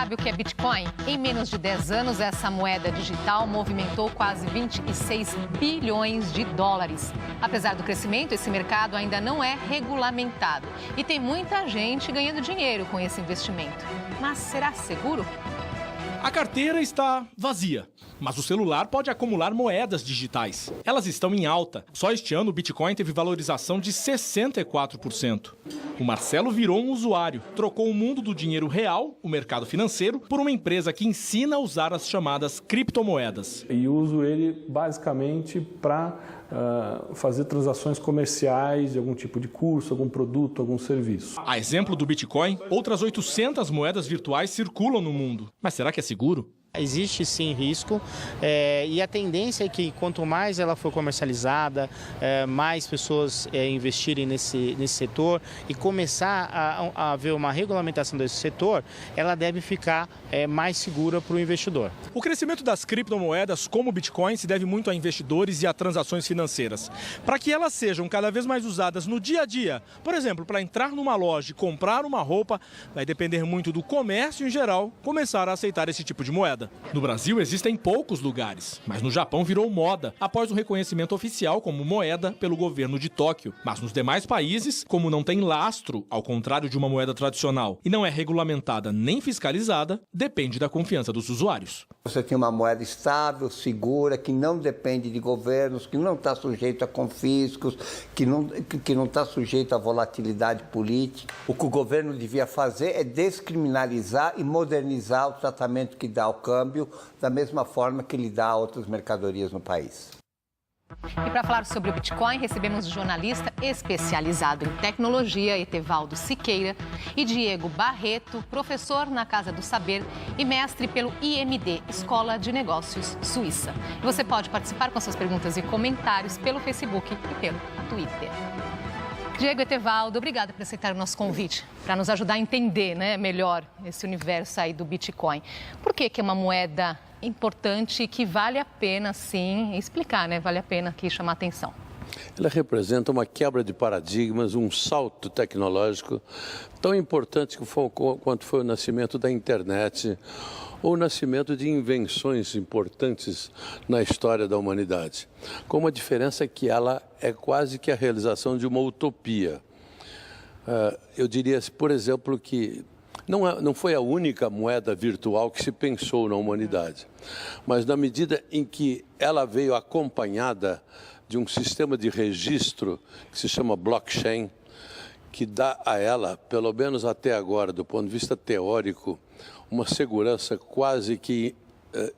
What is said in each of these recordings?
sabe o que é Bitcoin? Em menos de 10 anos, essa moeda digital movimentou quase 26 bilhões de dólares. Apesar do crescimento, esse mercado ainda não é regulamentado. E tem muita gente ganhando dinheiro com esse investimento. Mas será seguro? A carteira está vazia, mas o celular pode acumular moedas digitais. Elas estão em alta. Só este ano o Bitcoin teve valorização de 64%. O Marcelo virou um usuário, trocou o mundo do dinheiro real, o mercado financeiro, por uma empresa que ensina a usar as chamadas criptomoedas. E uso ele basicamente para fazer transações comerciais de algum tipo de curso, algum produto, algum serviço. A exemplo do Bitcoin, outras 800 moedas virtuais circulam no mundo. Mas será que é seguro? Existe sim risco e a tendência é que quanto mais ela for comercializada, mais pessoas investirem nesse setor e começar a haver uma regulamentação desse setor, ela deve ficar mais segura para o investidor. O crescimento das criptomoedas, como o Bitcoin, se deve muito a investidores e a transações financeiras. Para que elas sejam cada vez mais usadas no dia a dia, por exemplo, para entrar numa loja e comprar uma roupa, vai depender muito do comércio em geral começar a aceitar esse tipo de moeda. No Brasil existem poucos lugares, mas no Japão virou moda após o reconhecimento oficial como moeda pelo governo de Tóquio. Mas nos demais países, como não tem lastro, ao contrário de uma moeda tradicional, e não é regulamentada nem fiscalizada, depende da confiança dos usuários. Você tem uma moeda estável, segura, que não depende de governos, que não está sujeito a confiscos, que não está sujeito à volatilidade política. O que o governo devia fazer é descriminalizar e modernizar o tratamento que dá ao câmbio, da mesma forma que ele dá a outras mercadorias no país. E para falar sobre o Bitcoin, recebemos o jornalista especializado em tecnologia, Etevaldo Siqueira, e Diego Barreto, professor na Casa do Saber e mestre pelo IMD, Escola de Negócios Suíça. E você pode participar com suas perguntas e comentários pelo Facebook e pelo Twitter. Diego, Etevaldo, obrigada por aceitar o nosso convite, para nos ajudar a entender, melhor esse universo aí do Bitcoin. Por que é uma moeda importante e que vale a pena, sim, explicar, vale a pena aqui chamar a atenção? Ela representa uma quebra de paradigmas, um salto tecnológico tão importante quanto foi o nascimento da internet ou o nascimento de invenções importantes na história da humanidade. Com a diferença que ela é quase que a realização de uma utopia. Eu diria, por exemplo, que não foi a única moeda virtual que se pensou na humanidade, mas na medida em que ela veio acompanhada de um sistema de registro que se chama blockchain, que dá a ela, pelo menos até agora, do ponto de vista teórico, uma segurança quase que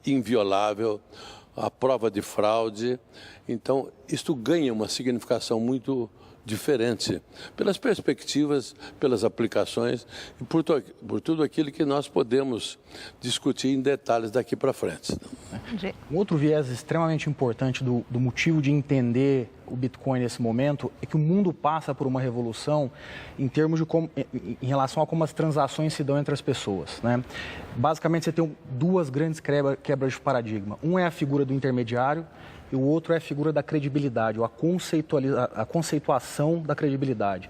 inviolável, à prova de fraude. Então, isto ganha uma significação muito diferente pelas perspectivas, pelas aplicações e por tudo aquilo que nós podemos discutir em detalhes daqui para frente. Um outro viés extremamente importante do motivo de entender o Bitcoin nesse momento é que o mundo passa por uma revolução em termos de em relação a como as transações se dão entre as pessoas, Basicamente, você tem duas grandes quebras de paradigma. Um é a figura do intermediário e o outro é a figura da credibilidade, ou a conceituação da credibilidade.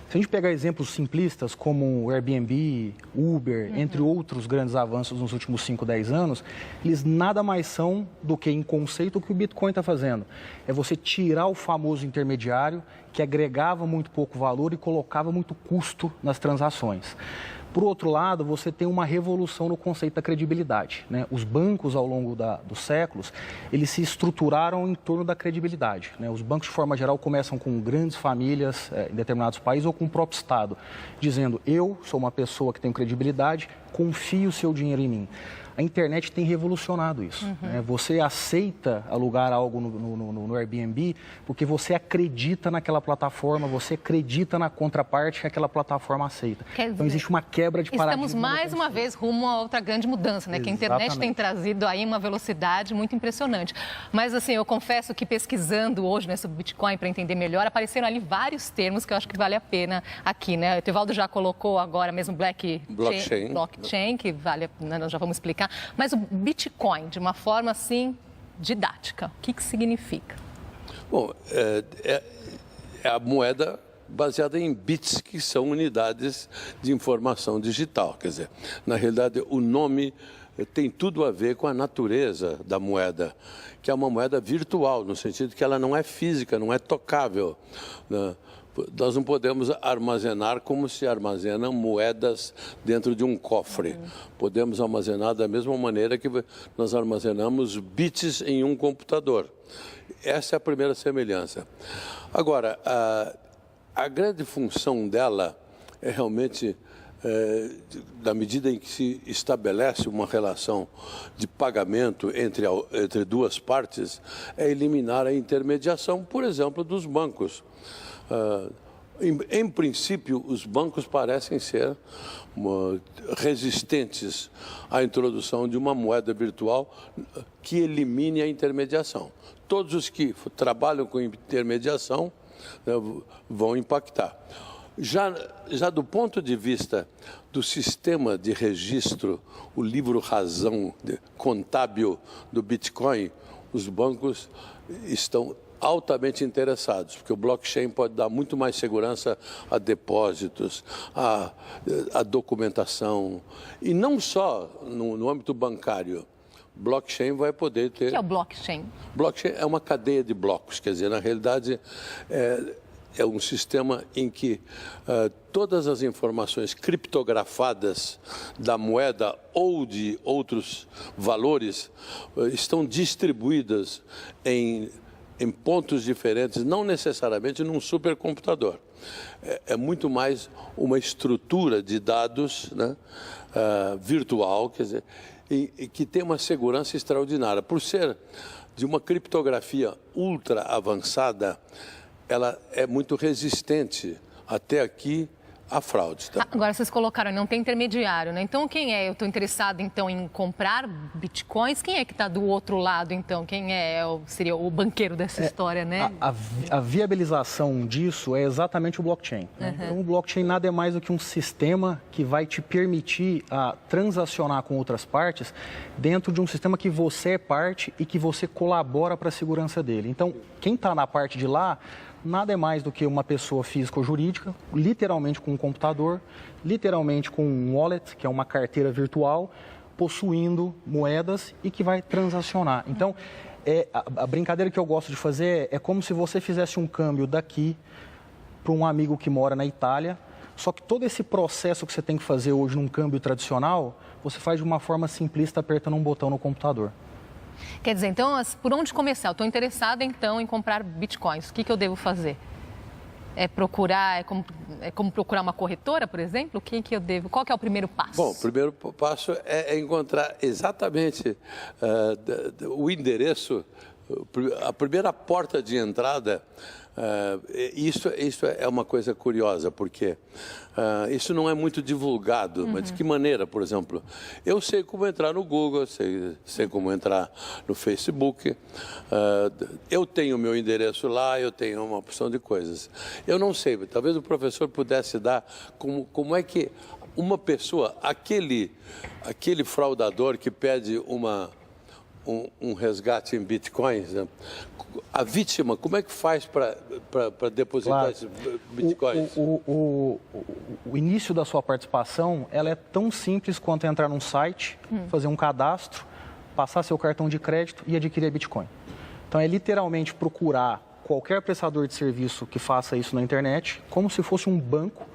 Se a gente pegar exemplos simplistas como o Airbnb, Uber, entre outros grandes avanços nos últimos 5, 10 anos, eles nada mais são do que, em conceito, o que o Bitcoin está fazendo. É você tirar o famoso intermediário que agregava muito pouco valor e colocava muito custo nas transações. Por outro lado, você tem uma revolução no conceito da credibilidade, Os bancos, ao longo dos séculos, eles se estruturaram em torno da credibilidade, Os bancos, de forma geral, começam com grandes famílias em determinados países ou com o próprio Estado, dizendo: eu sou uma pessoa que tem credibilidade, confie o seu dinheiro em mim. A internet tem revolucionado isso. Você aceita alugar algo no Airbnb porque você acredita naquela plataforma, você acredita na contraparte que aquela plataforma aceita. Então, existe uma quebra de paradigma. Estamos mais uma vez rumo a outra grande mudança, Que a internet tem trazido aí uma velocidade muito impressionante. Mas, assim, eu confesso que pesquisando hoje sobre Bitcoin para entender melhor, apareceram ali vários termos que eu acho que vale a pena aqui, O Etevaldo já colocou agora mesmo blockchain, que vale, nós já vamos explicar. Mas o Bitcoin, de uma forma assim didática, o que significa? Bom, é a moeda baseada em bits, que são unidades de informação digital. Quer dizer, na realidade, o nome tem tudo a ver com a natureza da moeda, que é uma moeda virtual, no sentido que ela não é física, não é tocável, né? Nós não podemos armazenar como se armazenam moedas dentro de um cofre. Podemos armazenar da mesma maneira que nós armazenamos bits em um computador. Essa é a primeira semelhança. Agora, a grande função dela é realmente, na medida em que se estabelece uma relação de pagamento entre duas partes, é eliminar a intermediação, por exemplo, dos bancos. Em princípio, os bancos parecem ser resistentes à introdução de uma moeda virtual que elimine a intermediação. Todos os que trabalham com intermediação, né, vão impactar. Já do ponto de vista do sistema de registro, o livro-razão contábil do Bitcoin, os bancos estão altamente interessados, porque o blockchain pode dar muito mais segurança a depósitos, a documentação, e não só no âmbito bancário. Blockchain vai poder ter... O que é o blockchain? Blockchain é uma cadeia de blocos, quer dizer, na realidade é um sistema em que todas as informações criptografadas da moeda ou de outros valores estão distribuídas em pontos diferentes, não necessariamente num supercomputador. É muito mais uma estrutura de dados, né, virtual, quer dizer, e que tem uma segurança extraordinária. Por ser de uma criptografia ultra avançada, ela é muito resistente até aqui a fraude. Tá? Agora, vocês colocaram, não tem intermediário, né? Então, quem é? Eu estou interessado, então, em comprar bitcoins. Quem é que está do outro lado, então? Quem seria o banqueiro dessa história, né? A viabilização disso é exatamente o blockchain. Né? Então, o blockchain nada é mais do que um sistema que vai te permitir transacionar com outras partes dentro de um sistema que você é parte e que você colabora para a segurança dele. Então, quem está na parte de lá nada é mais do que uma pessoa física ou jurídica, literalmente com um computador, literalmente com um wallet, que é uma carteira virtual, possuindo moedas e que vai transacionar. Então, a brincadeira que eu gosto de fazer é como se você fizesse um câmbio daqui para um amigo que mora na Itália, só que todo esse processo que você tem que fazer hoje num câmbio tradicional, você faz de uma forma simplista apertando um botão no computador. Quer dizer, então, por onde começar? Eu estou interessada, então, em comprar bitcoins. O que eu devo fazer? É como procurar uma corretora, por exemplo? Qual que é o primeiro passo? Bom, o primeiro passo é encontrar exatamente o endereço, a primeira porta de entrada. Isso é uma coisa curiosa, porque isso não é muito divulgado, mas de que maneira, por exemplo? Eu sei como entrar no Google, sei como entrar no Facebook, eu tenho meu endereço lá, eu tenho uma opção de coisas. Eu não sei, talvez o professor pudesse dar como é que uma pessoa, aquele fraudador que pede um resgate em bitcoins, né? A vítima, como é que faz para depositar esses bitcoins? O início da sua participação, ela é tão simples quanto entrar num site, fazer um cadastro, passar seu cartão de crédito e adquirir bitcoin. Então, é literalmente procurar qualquer prestador de serviço que faça isso na internet, como se fosse um banco.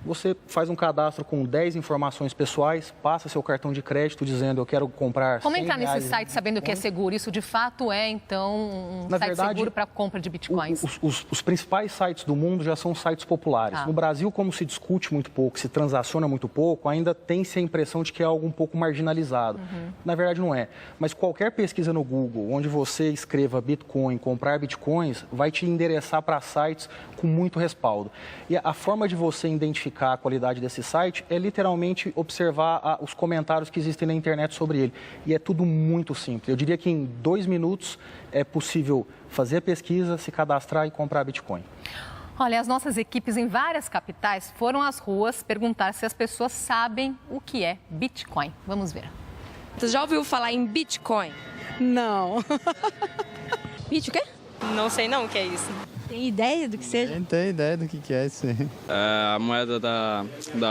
Você faz um cadastro com 10 informações pessoais, passa seu cartão de crédito dizendo eu quero comprar. Como entrar nesse site sabendo que é seguro? Isso de fato é, então, um site seguro para compra de bitcoins? Os principais sites do mundo já são sites populares. No Brasil, como se discute muito pouco, se transaciona muito pouco, ainda tem-se a impressão de que é algo um pouco marginalizado. Na verdade, não é. Mas qualquer pesquisa no Google, onde você escreva Bitcoin, comprar bitcoins, vai te endereçar para sites com muito respaldo. E a forma de você identificar a qualidade desse site é literalmente observar os comentários que existem na internet sobre ele. E é tudo muito simples. Eu diria que em 2 minutos é possível fazer a pesquisa, se cadastrar e comprar Bitcoin. Olha, as nossas equipes em várias capitais foram às ruas perguntar se as pessoas sabem o que é Bitcoin. Vamos ver. Você já ouviu falar em Bitcoin? Não. Bit o quê? Não sei não o que é isso. Tem ideia do que seja? Não tenho ideia do que é isso aí. A moeda da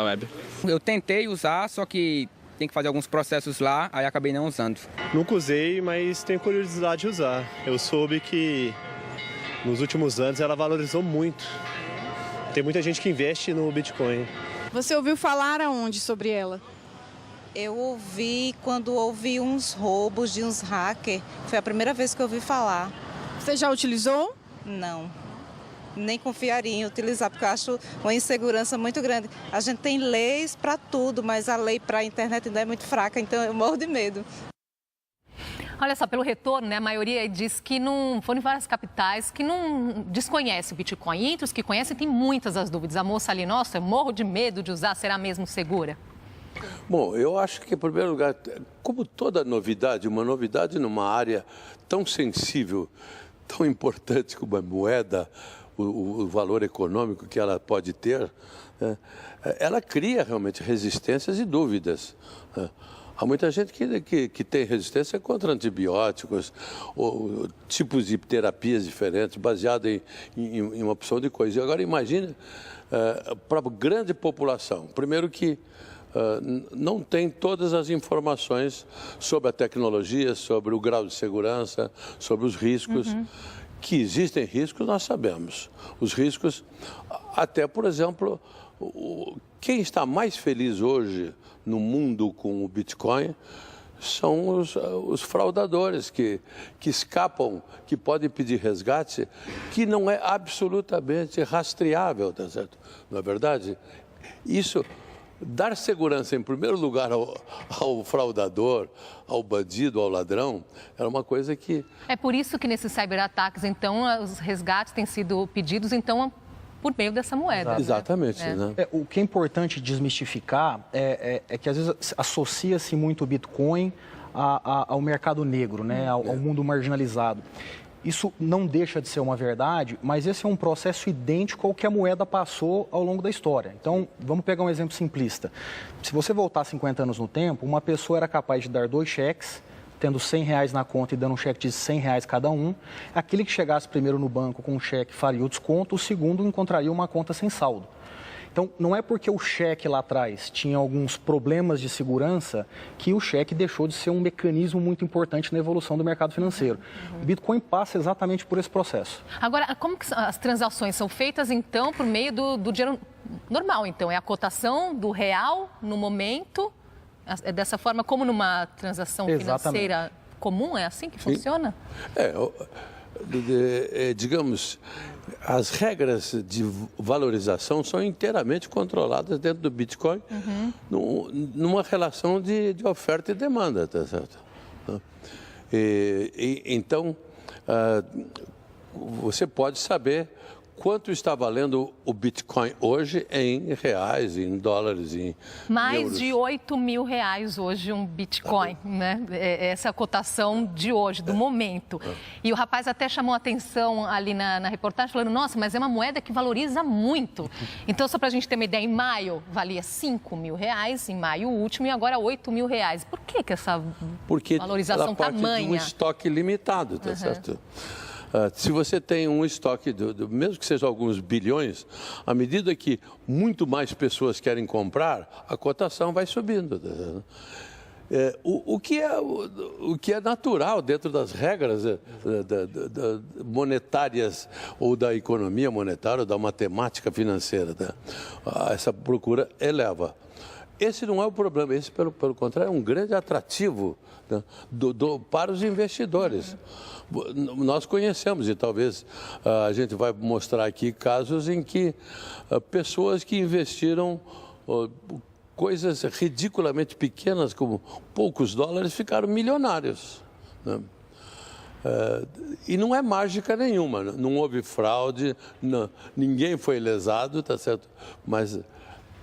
web. Eu tentei usar, só que tem que fazer alguns processos lá, aí acabei não usando. Nunca usei, mas tenho curiosidade de usar. Eu soube que nos últimos anos ela valorizou muito. Tem muita gente que investe no Bitcoin. Você ouviu falar aonde sobre ela? Eu ouvi quando houve uns roubos de uns hackers. Foi a primeira vez que eu ouvi falar. Você já utilizou? Não. Nem confiaria em utilizar, porque eu acho uma insegurança muito grande. A gente tem leis para tudo, mas a lei para a internet ainda é muito fraca, então eu morro de medo. Olha só, pelo retorno, né, a maioria diz que não, foram em várias capitais, que não desconhece o Bitcoin. E entre os que conhecem, tem muitas as dúvidas. A moça ali, nossa, eu morro de medo de usar, será mesmo segura? Bom, eu acho que, em primeiro lugar, como toda novidade, uma novidade numa área tão sensível, tão importante como a moeda, o valor econômico que ela pode ter, né, ela cria realmente resistências e dúvidas. Né. Há muita gente que tem resistência contra antibióticos, ou tipos de terapias diferentes, baseado em uma opção de coisa. E agora imagine para a grande população, primeiro que não tem todas as informações sobre a tecnologia, sobre o grau de segurança, sobre os riscos. Que existem riscos, nós sabemos. Os riscos, até, por exemplo, quem está mais feliz hoje no mundo com o Bitcoin são os fraudadores que escapam, que podem pedir resgate, que não é absolutamente rastreável, tá certo? Não é verdade? Isso... Dar segurança, em primeiro lugar, ao fraudador, ao bandido, ao ladrão, era uma coisa que... É por isso que nesses cyberataques, então, os resgates têm sido pedidos, então, por meio dessa moeda. Exatamente. Né? O que é importante desmistificar é que, às vezes, associa-se muito o Bitcoin ao mercado negro, né? ao mundo marginalizado. Isso não deixa de ser uma verdade, mas esse é um processo idêntico ao que a moeda passou ao longo da história. Então, vamos pegar um exemplo simplista. Se você voltar 50 anos no tempo, uma pessoa era capaz de dar 2 cheques, tendo R$100 na conta e dando um cheque de R$100 cada um. Aquele que chegasse primeiro no banco com um cheque faria o desconto, o segundo encontraria uma conta sem saldo. Então, não é porque o cheque lá atrás tinha alguns problemas de segurança que o cheque deixou de ser um mecanismo muito importante na evolução do mercado financeiro. O Bitcoin passa exatamente por esse processo. Agora, como que as transações são feitas, então, por meio do dinheiro normal? Então, é a cotação do real no momento, é dessa forma como numa transação financeira comum? É assim que funciona? Digamos, as regras de valorização são inteiramente controladas dentro do Bitcoin, numa relação de oferta e demanda, tá certo? Então, você pode saber quanto está valendo o Bitcoin hoje em reais, em dólares, em mais euros. De R$8.000 hoje um Bitcoin, né? Essa cotação de hoje, do momento. E o rapaz até chamou a atenção ali na reportagem, falando, nossa, mas é uma moeda que valoriza muito. Então, só para a gente ter uma ideia, em maio valia R$5.000, em maio último, e agora R$8.000. Por que essa valorização tamanha? Porque ela parte de um estoque limitado, tá certo? Se você tem um estoque, mesmo que seja alguns bilhões, à medida que muito mais pessoas querem comprar, a cotação vai subindo. O que é natural dentro das regras monetárias ou da economia monetária ou da matemática financeira. Essa procura eleva. Esse não é o problema, esse, pelo contrário, é um grande atrativo, né, para os investidores. Nós conhecemos, e talvez a gente vai mostrar aqui casos em que pessoas que investiram coisas ridiculamente pequenas, como poucos dólares, ficaram milionários. Né? E não é mágica nenhuma, não houve fraude, ninguém foi lesado, tá certo? Mas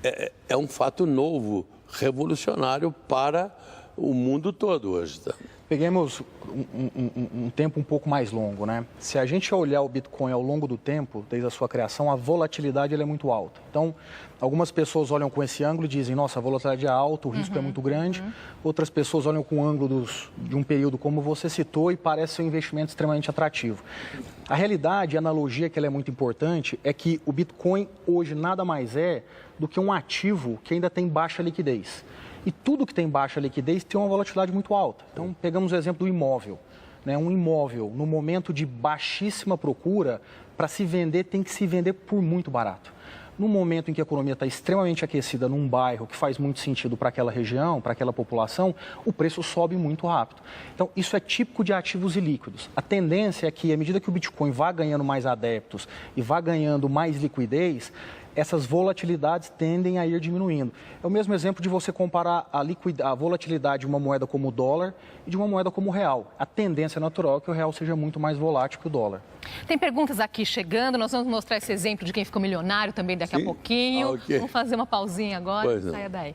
é um fato novo, revolucionário para o mundo todo hoje. Tá? Peguemos um tempo um pouco mais longo, né? Se a gente olhar o Bitcoin ao longo do tempo, desde a sua criação, a volatilidade é muito alta. Então, algumas pessoas olham com esse ângulo e dizem, nossa, a volatilidade é alta, o risco é muito grande. Outras pessoas olham com o ângulo de um período como você citou e parece ser um investimento extremamente atrativo. A realidade, a analogia que ela é muito importante, é que o Bitcoin hoje nada mais é do que um ativo que ainda tem baixa liquidez. E tudo que tem baixa liquidez tem uma volatilidade muito alta. Então, pegamos o exemplo do imóvel. Né? Um imóvel, no momento de baixíssima procura, para se vender, tem que se vender por muito barato. No momento em que a economia está extremamente aquecida num bairro que faz muito sentido para aquela região, para aquela população, o preço sobe muito rápido. Então, isso é típico de ativos ilíquidos. A tendência é que, à medida que o Bitcoin vá ganhando mais adeptos e vá ganhando mais liquidez, essas volatilidades tendem a ir diminuindo. É o mesmo exemplo de você comparar a volatilidade de uma moeda como o dólar e de uma moeda como o real. A tendência natural é que o real seja muito mais volátil que o dólar. Tem perguntas aqui chegando, nós vamos mostrar esse exemplo de quem ficou milionário também daqui a pouquinho. Okay. Vamos fazer uma pausinha agora, saia daí.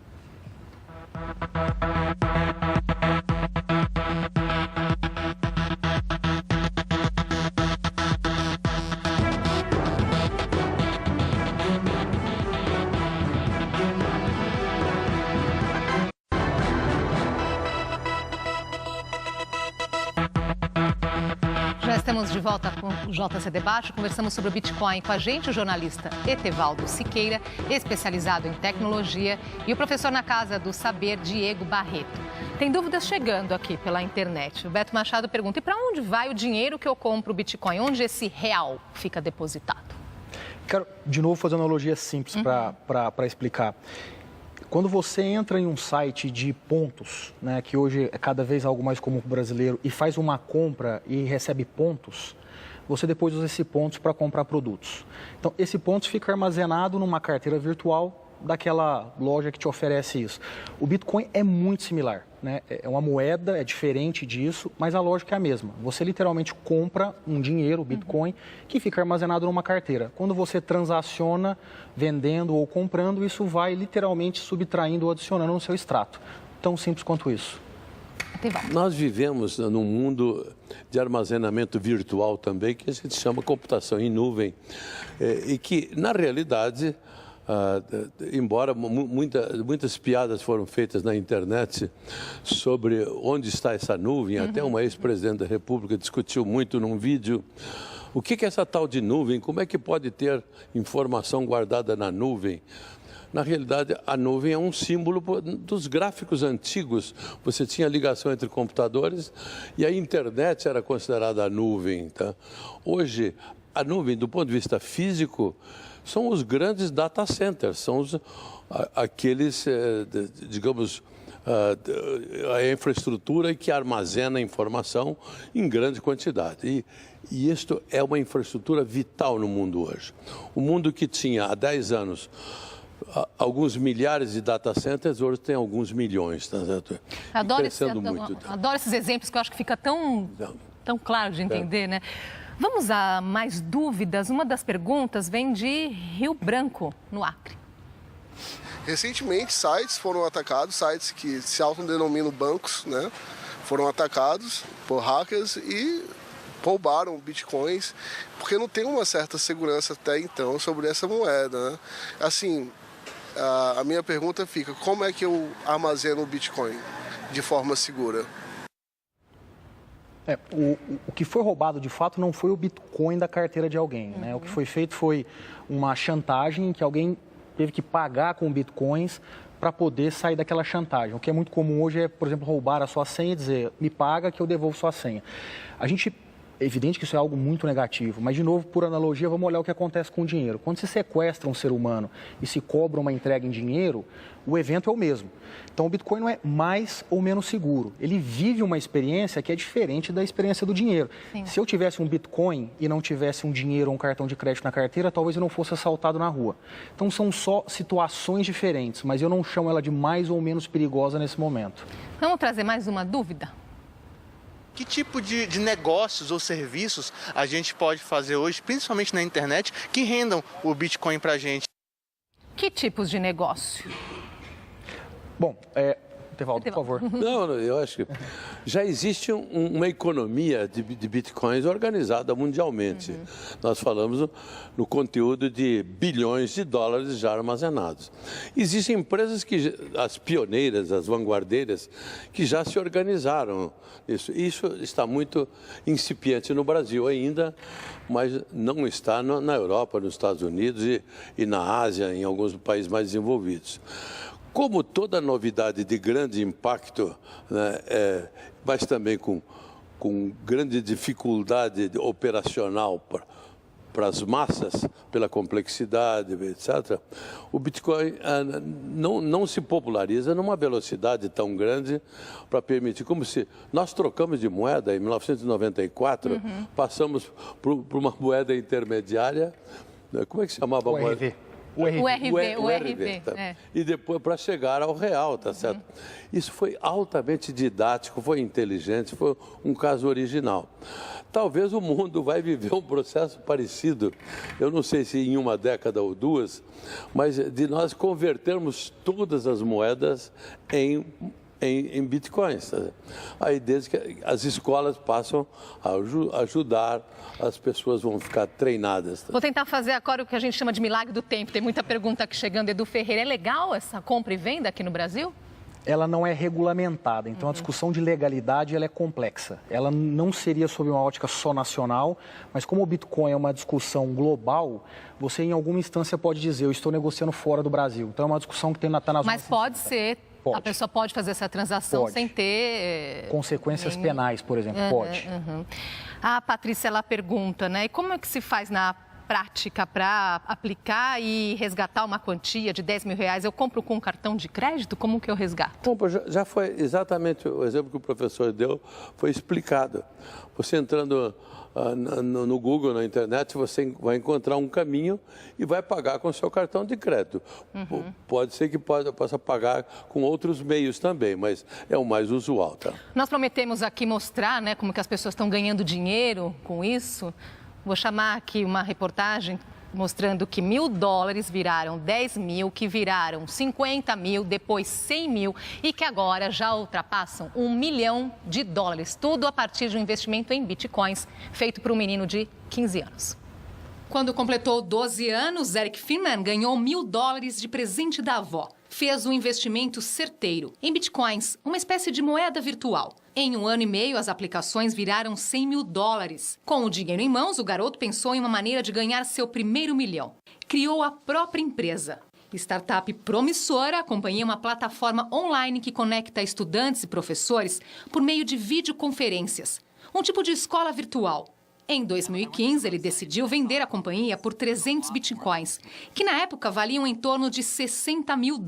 Estamos de volta com o JC Debate. Conversamos sobre o Bitcoin com a gente, o jornalista Etevaldo Siqueira, especializado em tecnologia, e o professor na Casa do Saber, Diego Barreto. Tem dúvidas chegando aqui pela internet. O Beto Machado pergunta, e para onde vai o dinheiro que eu compro o Bitcoin? Onde esse real fica depositado? Quero, de novo, fazer uma analogia simples para explicar. Quando você entra em um site de pontos, né, que hoje é cada vez algo mais comum para o brasileiro, e faz uma compra e recebe pontos, você depois usa esses pontos para comprar produtos. Então, esse ponto fica armazenado numa carteira virtual daquela loja que te oferece isso. O Bitcoin é muito similar, né? É uma moeda, é diferente disso, mas a lógica é a mesma. Você literalmente compra um dinheiro, Bitcoin, que fica armazenado numa carteira. Quando você transaciona, vendendo ou comprando, isso vai literalmente subtraindo ou adicionando no seu extrato. Tão simples quanto isso. Nós vivemos num mundo de armazenamento virtual também, que a gente chama computação em nuvem, e que, na realidade, embora muitas piadas foram feitas na internet sobre onde está essa nuvem, até uma ex-presidente da República discutiu muito num vídeo o que é essa tal de nuvem, como é que pode ter informação guardada na nuvem. Na realidade, a nuvem é um símbolo dos gráficos antigos. Você tinha ligação entre computadores e a internet era considerada a nuvem. Tá? Hoje, a nuvem, do ponto de vista físico, são os grandes data centers, são aqueles, digamos, a infraestrutura que armazena informação em grande quantidade. E isto é uma infraestrutura vital no mundo hoje. O mundo que tinha há 10 anos alguns milhares de data centers, hoje tem alguns milhões. Tá certo? Adoro esses exemplos que eu acho que fica tão claro de entender, né? Vamos a mais dúvidas. Uma das perguntas vem de Rio Branco, no Acre. Recentemente, sites foram atacados, sites que se autodenominam bancos, né? Foram atacados por hackers e roubaram bitcoins, porque não tem uma certa segurança até então sobre essa moeda, né? Assim, a minha pergunta fica, como é que eu armazeno o bitcoin de forma segura? O que foi roubado, de fato, não foi o Bitcoin da carteira de alguém, né? O que foi feito foi uma chantagem em que alguém teve que pagar com Bitcoins para poder sair daquela chantagem. O que é muito comum hoje é, por exemplo, roubar a sua senha e dizer, me paga que eu devolvo sua senha. É evidente que isso é algo muito negativo, mas, de novo, por analogia, vamos olhar o que acontece com o dinheiro. Quando se sequestra um ser humano e se cobra uma entrega em dinheiro, o evento é o mesmo. Então, o Bitcoin não é mais ou menos seguro. Ele vive uma experiência que é diferente da experiência do dinheiro. Sim. Se eu tivesse um Bitcoin e não tivesse um dinheiro ou um cartão de crédito na carteira, talvez eu não fosse assaltado na rua. Então, são só situações diferentes, mas eu não chamo ela de mais ou menos perigosa nesse momento. Vamos trazer mais uma dúvida? Que tipo de negócios ou serviços a gente pode fazer hoje, principalmente na internet, que rendam o Bitcoin para a gente? Que tipos de negócio? Bom, Etevaldo, por favor. Não, eu acho que já existe uma economia de bitcoins organizada mundialmente. Nós falamos no conteúdo de bilhões de dólares já armazenados. Existem empresas as pioneiras, as vanguardeiras, que já se organizaram. Isso está muito incipiente no Brasil ainda, mas não está na Europa, nos Estados Unidos e na Ásia, em alguns países mais desenvolvidos. Como toda novidade de grande impacto, né, mas também com grande dificuldade operacional para as massas, pela complexidade, etc., o Bitcoin não se populariza numa velocidade tão grande para permitir, como se nós trocamos de moeda em 1994, passamos por uma moeda intermediária, como é que se chamava a moeda? O RV. Tá? E depois para chegar ao real, tá certo? Isso foi altamente didático, foi inteligente, foi um caso original. Talvez o mundo vai viver um processo parecido, eu não sei se em uma década ou duas, mas de nós convertermos todas as moedas em bitcoins. Tá? Aí desde que as escolas passam a ajudar, as pessoas vão ficar treinadas. Tá? Vou tentar fazer agora o que a gente chama de milagre do tempo. Tem muita pergunta aqui chegando. Edu Ferreira, é legal essa compra e venda aqui no Brasil? Ela não é regulamentada, então a discussão de legalidade ela é complexa. Ela não seria sob uma ótica só nacional, mas como o Bitcoin é uma discussão global, você em alguma instância pode dizer, eu estou negociando fora do Brasil. Então é uma discussão que está nas Mas pode ser, a pessoa pode fazer essa transação sem ter... consequências penais, por exemplo, pode. A Patrícia, ela pergunta, né, e como é que se faz na prática para aplicar e resgatar uma quantia de R$10 mil? Eu compro com um cartão de crédito? Como que eu resgato? Então, já foi exatamente o exemplo que o professor deu, foi explicado. Você entrando no Google, na internet, você vai encontrar um caminho e vai pagar com o seu cartão de crédito. Pode ser que possa pagar com outros meios também, mas é o mais usual. Tá? Nós prometemos aqui mostrar, né, como que as pessoas estão ganhando dinheiro com isso. Vou chamar aqui uma reportagem mostrando que $1.000 viraram 10 mil, que viraram 50 mil, depois 100 mil e que agora já ultrapassam $1 milhão. Tudo a partir de um investimento em bitcoins feito por um menino de 15 anos. Quando completou 12 anos, Eric Finman ganhou $1.000 de presente da avó. Fez um investimento certeiro em bitcoins, uma espécie de moeda virtual. Em 1 ano e meio, as aplicações viraram $100 mil. Com o dinheiro em mãos, o garoto pensou em uma maneira de ganhar seu primeiro $1 milhão. Criou a própria empresa. Startup promissora, a companhia é uma plataforma online que conecta estudantes e professores por meio de videoconferências. Um tipo de escola virtual. Em 2015, ele decidiu vender a companhia por 300 bitcoins, que na época valiam em torno de $60 mil.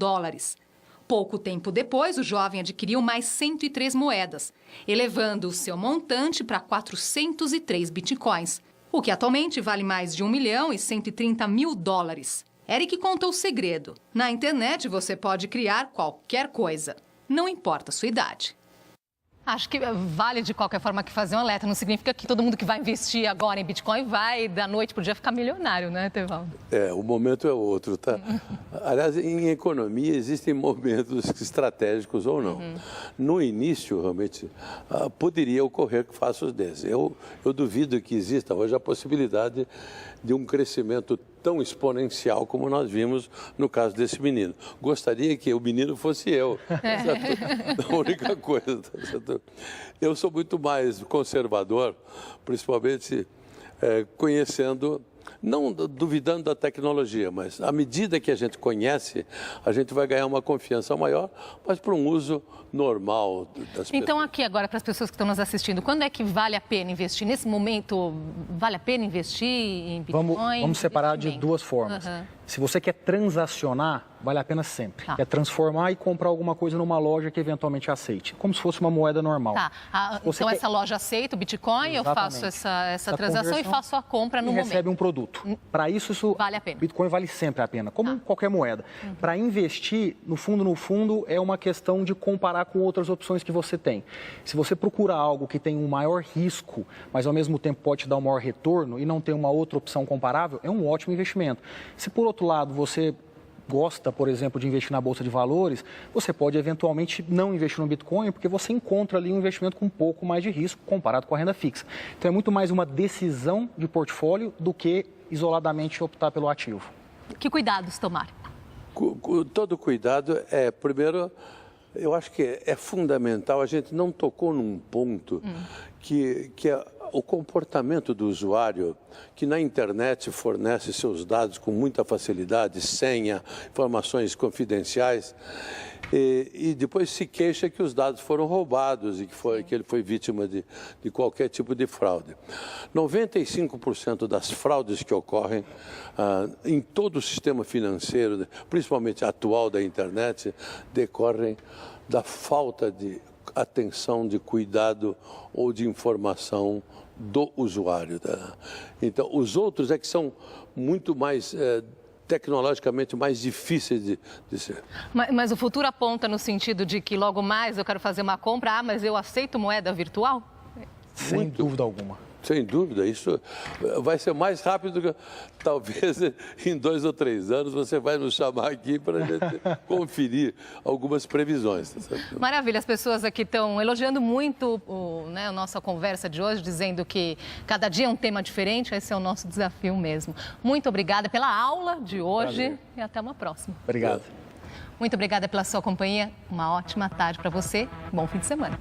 Pouco tempo depois, o jovem adquiriu mais 103 moedas, elevando o seu montante para 403 bitcoins, o que atualmente vale mais de $1 milhão e 130 mil. Eric conta o segredo. Na internet, você pode criar qualquer coisa, não importa a sua idade. Acho que vale de qualquer forma que fazer um alerta. Não significa que todo mundo que vai investir agora em Bitcoin vai da noite para o dia ficar milionário, né, Etevaldo? O momento é outro, tá? Aliás, em economia existem momentos estratégicos ou não. No início, realmente, poderia ocorrer fatos desses. Eu duvido que exista hoje a possibilidade de um crescimento tão exponencial como nós vimos no caso desse menino. Gostaria que o menino fosse eu. A única coisa. Eu sou muito mais conservador, principalmente conhecendo, não duvidando da tecnologia, mas à medida que a gente conhece, a gente vai ganhar uma confiança maior, mas para um uso normal das pessoas. Então, aqui agora, para as pessoas que estão nos assistindo, quando é que vale a pena investir? Nesse momento, vale a pena investir em Bitcoin? Vamos separar de duas formas. Se você quer transacionar, vale a pena sempre. Quer transformar e comprar alguma coisa numa loja que eventualmente aceite, como se fosse uma moeda normal. Então, essa loja aceita o Bitcoin, eu faço essa transação e faço a compra no momento. Recebe um produto. Para isso vale a pena. Bitcoin vale sempre a pena, como qualquer moeda. Para investir, no fundo, é uma questão de comparar com outras opções que você tem. Se você procura algo que tem um maior risco, mas ao mesmo tempo pode te dar um maior retorno e não tem uma outra opção comparável, é um ótimo investimento. Se por outro lado você gosta, por exemplo, de investir na Bolsa de Valores, você pode eventualmente não investir no Bitcoin, porque você encontra ali um investimento com um pouco mais de risco comparado com a renda fixa. Então é muito mais uma decisão de portfólio do que isoladamente optar pelo ativo. Que cuidados tomar? Todo cuidado primeiro, eu acho que é fundamental, a gente não tocou num ponto que é o comportamento do usuário, que na internet fornece seus dados com muita facilidade, senha, informações confidenciais, e depois se queixa que os dados foram roubados e que ele foi vítima de qualquer tipo de fraude. 95% das fraudes que ocorrem em todo o sistema financeiro, principalmente atual da internet, decorrem da falta de atenção, de cuidado ou de informação do usuário. Então, os outros é que são muito mais tecnologicamente mais difíceis de ser. Mas o futuro aponta no sentido de que logo mais eu quero fazer uma compra, mas eu aceito moeda virtual? Sem dúvida alguma. Sem dúvida, isso vai ser mais rápido que talvez em 2 ou 3 anos você vai nos chamar aqui para a gente conferir algumas previsões. Maravilha, as pessoas aqui estão elogiando muito a nossa conversa de hoje, dizendo que cada dia é um tema diferente, esse é o nosso desafio mesmo. Muito obrigada pela aula de hoje e até uma próxima. Obrigado. Muito obrigada pela sua companhia, uma ótima tarde para você, bom fim de semana.